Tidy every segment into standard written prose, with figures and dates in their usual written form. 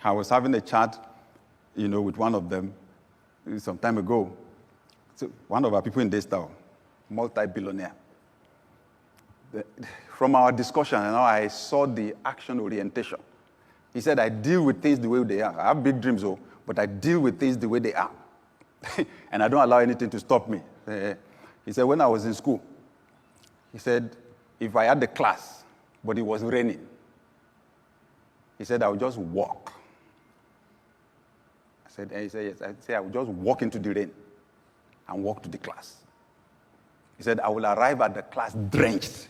I was having a chat, with one of them some time ago. So one of our people in this town, multi-billionaire. From our discussion, I saw the action orientation. He said, I deal with things the way they are. I have big dreams, but I deal with things the way they are. And I don't allow anything to stop me. He said, when I was in school, he said, if I had the class, but it was raining, he said, I would just walk. He said, yes. I said, I would just walk into the rain and walk to the class. He said, I will arrive at the class drenched.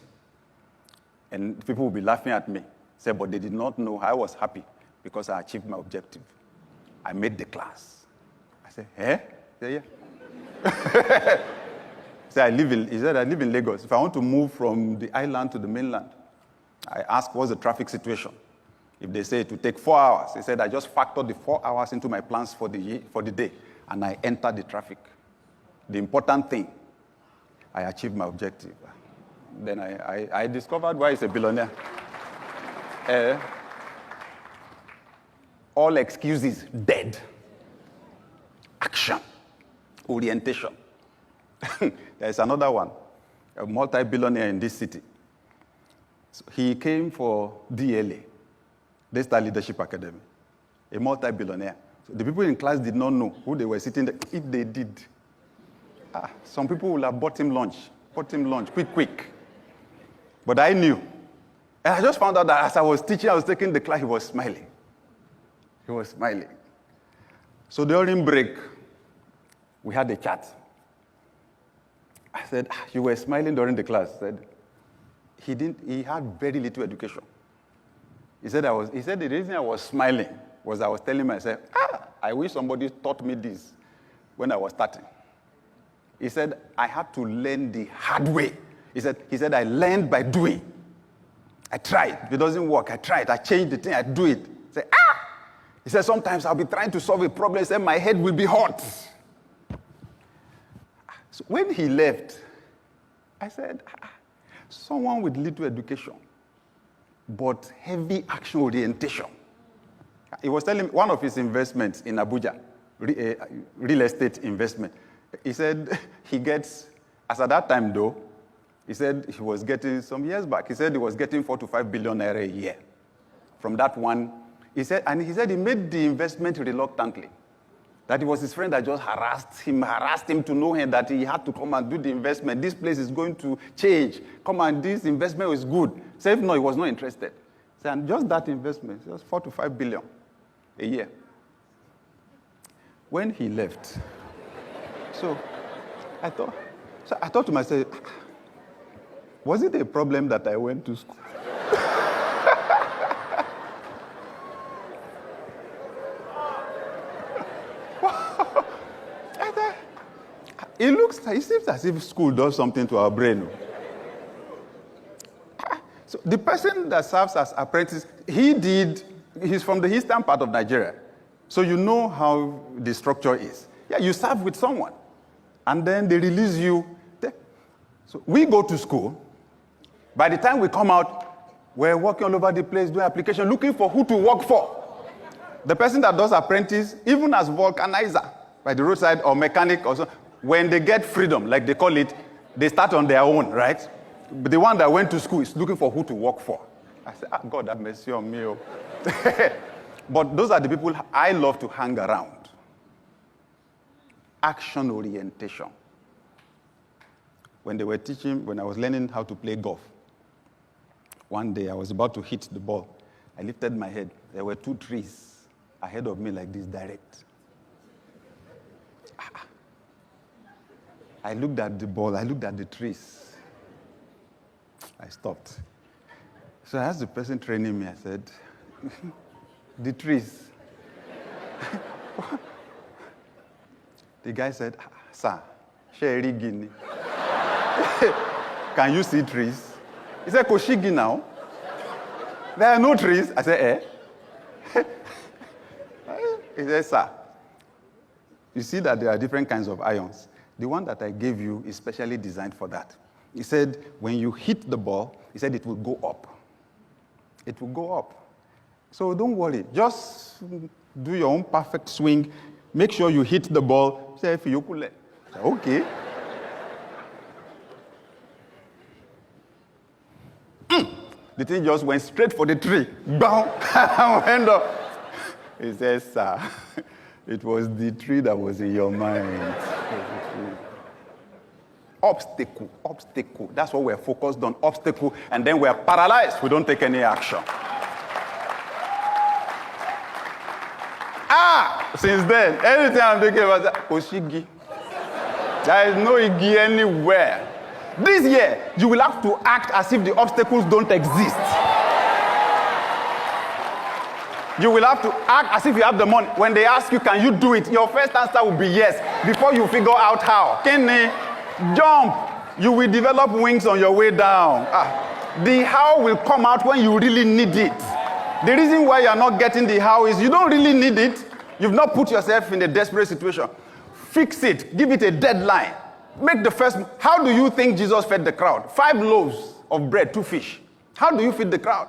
And people will be laughing at me. He said, but they did not know I was happy because I achieved my objective. I made the class. I said, eh? He said, yeah. He said, I live in Lagos. If I want to move from the island to the mainland, I ask, what's the traffic situation? If they say it will take 4 hours, he said, I just factor the 4 hours into my plans for the day, and I enter the traffic. The important thing, I achieved my objective. Then I discovered why he's a billionaire. All excuses, dead. Action, orientation. There's another one, a multi-billionaire in this city. So he came for DLA, Digital Leadership Academy, a multi-billionaire. So the people in class did not know who they were sitting there. If they did, some people will have bought him lunch, quick. But I knew. And I just found out that as I was teaching, I was taking the class, he was smiling. So during break, we had a chat. I said, you were smiling during the class. I said, he had very little education. He said the reason I was smiling was I was telling myself, I wish somebody taught me this when I was starting. He said, I had to learn the hard way. He said, I learned by doing. I tried. If it doesn't work, I tried. I changed the thing, I do it. He said, sometimes I'll be trying to solve a problem, he said, my head will be hot. So when he left, I said, someone with little education, but heavy action orientation. He was telling me one of his investments in Abuja, real estate investment. He said he gets, as at that time though, he said he was getting, some years back, he said he was getting 4 to 5 billion naira a year. From that one, he said he made the investment reluctantly. That it was his friend that just harassed him to know him that he had to come and do the investment. This place is going to change. Come on, this investment is good. He said, no, he was not interested. He said, and just that investment, just 4 to 5 billion a year. When he left, so I thought to myself, was it a problem that I went to school? It seems as if school does something to our brain. So the person that serves as apprentice, he's from the eastern part of Nigeria. So you know how the structure is. Yeah, you serve with someone, and then they release you. So we go to school. By the time we come out, we're walking all over the place, doing application, looking for who to work for. The person that does apprentice, even as vulcanizer, by the roadside or mechanic or so, when they get freedom, like they call it, they start on their own, right? But the one that went to school is looking for who to work for. I said, God, have mercy on me. But those are the people I love to hang around. Action orientation. When they were teaching, when I was learning how to play golf, one day I was about to hit the ball. I lifted my head. There were 2 trees ahead of me like this, direct. I looked at the ball, I looked at the trees. I stopped. So I asked the person training me, I said, the trees. The guy said, sir, Sherry Guinea. Can you see trees? He said, Koshigi now. There are no trees. I said, He said, sir, you see that there are different kinds of ions. The one that I gave you is specially designed for that. He said, when you hit the ball, he said it will go up. It will go up. So don't worry. Just do your own perfect swing. Make sure you hit the ball. Say, okay. The thing just went straight for the tree. Bam! Went up. He says, sir, it was the tree that was in your mind. Obstacle. That's what we're focused on, obstacle. And then we're paralyzed. We don't take any action. Since then, anything I'm thinking about that, Oshigi. There is no Igi anywhere. This year, you will have to act as if the obstacles don't exist. You will have to act as if you have the money. When they ask you, can you do it? Your first answer will be yes, before you figure out how. Kenny, jump. You will develop wings on your way down. The how will come out when you really need it. The reason why you are not getting the how is you don't really need it. You've not put yourself in a desperate situation. Fix it. Give it a deadline. Make the first. How do you think Jesus fed the crowd? 5 loaves of bread, 2 fish. How do you feed the crowd?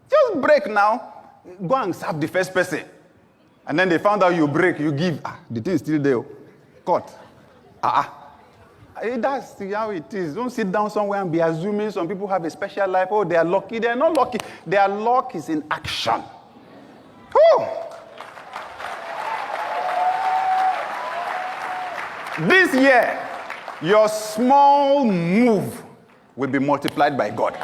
Just break now. Go and serve the first person. And then they found out you break, you give. The thing is still there. Cut. That's how it is. Don't sit down somewhere and be assuming some people have a special life. Oh, they are lucky. They are not lucky. Their luck is in action. Whew. This year, your small move will be multiplied by God.